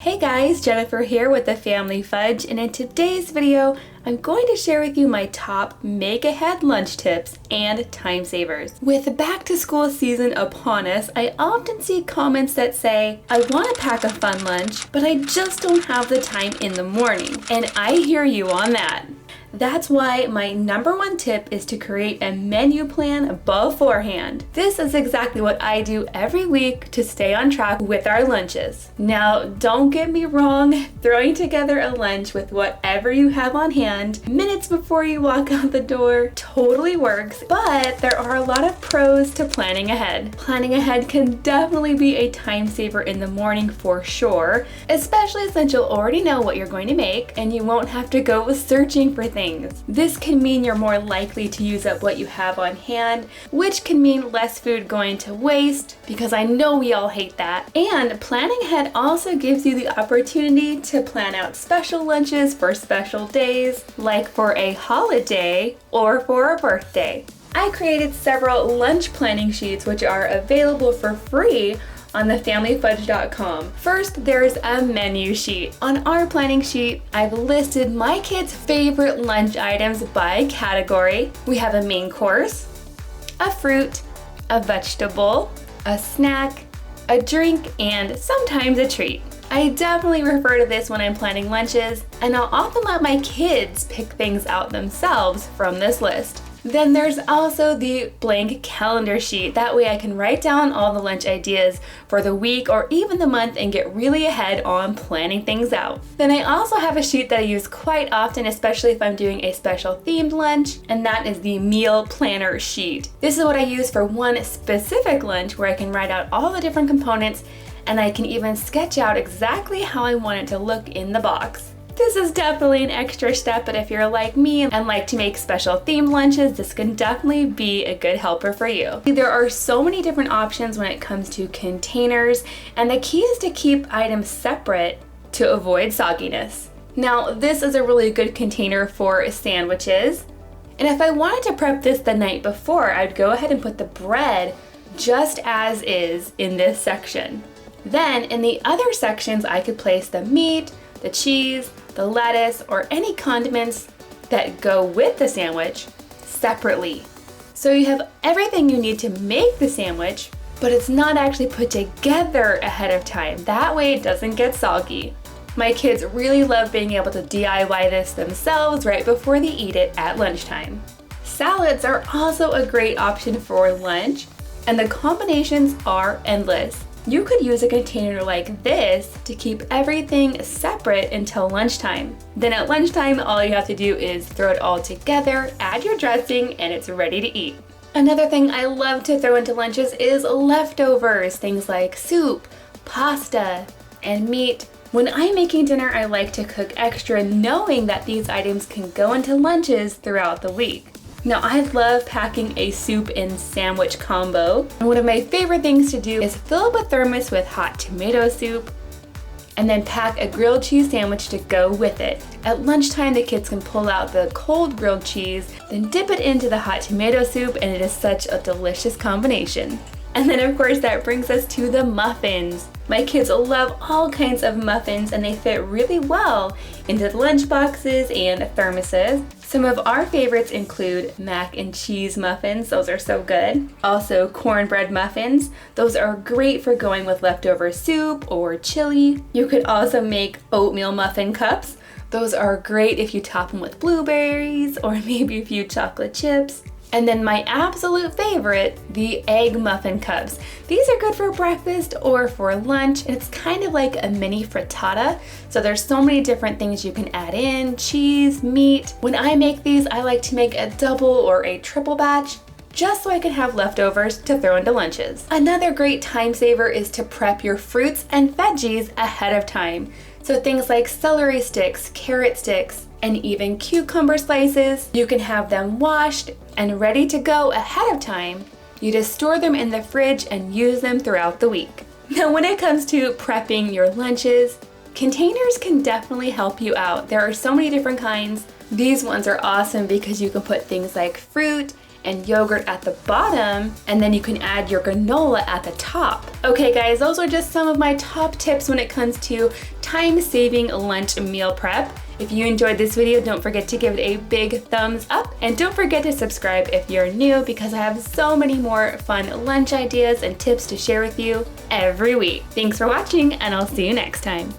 Hey guys, Jennifer here with the Family Fudge, and in today's video, I'm going to share with you my top make-ahead lunch tips and time savers. With back to school season upon us, I often see comments that say, I want to pack a fun lunch, but I just don't have the time in the morning. And I hear you on that. That's why my number one tip is to create a menu plan beforehand. This is exactly what I do every week to stay on track with our lunches. Now, don't get me wrong, throwing together a lunch with whatever you have on hand minutes before you walk out the door totally works, but there are a lot of pros to planning ahead. Planning ahead can definitely be a time saver in the morning for sure, especially since you'll already know what you're going to make and you won't have to go searching for things. This can mean you're more likely to use up what you have on hand, which can mean less food going to waste, because I know we all hate that. And planning ahead also gives you the opportunity to plan out special lunches for special days, like for a holiday or for a birthday. I created several lunch planning sheets which are available for free on thefamilyfudge.com. First, there's a menu sheet. On our planning sheet, I've listed my kids' favorite lunch items by category. We have a main course, a fruit, a vegetable, a snack, a drink, and sometimes a treat. I definitely refer to this when I'm planning lunches, and I'll often let my kids pick things out themselves from this list. Then there's also the blank calendar sheet. That way I can write down all the lunch ideas for the week or even the month and get really ahead on planning things out. Then I also have a sheet that I use quite often, especially if I'm doing a special themed lunch, and that is the meal planner sheet. This is what I use for one specific lunch where I can write out all the different components and I can even sketch out exactly how I want it to look in the box. This is definitely an extra step, but if you're like me and like to make special themed lunches, this can definitely be a good helper for you. There are so many different options when it comes to containers, and the key is to keep items separate to avoid sogginess. Now, this is a really good container for sandwiches, and if I wanted to prep this the night before, I'd go ahead and put the bread just as is in this section. Then in the other sections, I could place the meat, the cheese, the lettuce, or any condiments that go with the sandwich separately. So you have everything you need to make the sandwich, but it's not actually put together ahead of time. That way it doesn't get soggy. My kids really love being able to DIY this themselves right before they eat it at lunchtime. Salads are also a great option for lunch, and the combinations are endless. You could use a container like this to keep everything separate until lunchtime. Then at lunchtime, all you have to do is throw it all together, add your dressing, and it's ready to eat. Another thing I love to throw into lunches is leftovers, things like soup, pasta, and meat. When I'm making dinner, I like to cook extra knowing that these items can go into lunches throughout the week. Now, I love packing a soup and sandwich combo. And one of my favorite things to do is fill up a thermos with hot tomato soup and then pack a grilled cheese sandwich to go with it. At lunchtime, the kids can pull out the cold grilled cheese, then dip it into the hot tomato soup, and it is such a delicious combination. And then of course that brings us to the muffins. My kids love all kinds of muffins and they fit really well into lunch boxes and thermoses. Some of our favorites include mac and cheese muffins, those are so good. Also cornbread muffins, those are great for going with leftover soup or chili. You could also make oatmeal muffin cups. Those are great if you top them with blueberries or maybe a few chocolate chips. And then my absolute favorite, the egg muffin cups. These are good for breakfast or for lunch. It's kind of like a mini frittata. So there's so many different things you can add in, cheese, meat. When I make these, I like to make a double or a triple batch, just so I can have leftovers to throw into lunches. Another great time saver is to prep your fruits and veggies ahead of time. So things like celery sticks, carrot sticks, and even cucumber slices, you can have them washed and ready to go ahead of time. You just store them in the fridge and use them throughout the week. Now, when it comes to prepping your lunches, containers can definitely help you out. There are so many different kinds. These ones are awesome because you can put things like fruit and yogurt at the bottom, and then you can add your granola at the top. Okay guys, those are just some of my top tips when it comes to time-saving lunch meal prep. If you enjoyed this video, don't forget to give it a big thumbs up, and don't forget to subscribe if you're new, because I have so many more fun lunch ideas and tips to share with you every week. Thanks for watching, and I'll see you next time.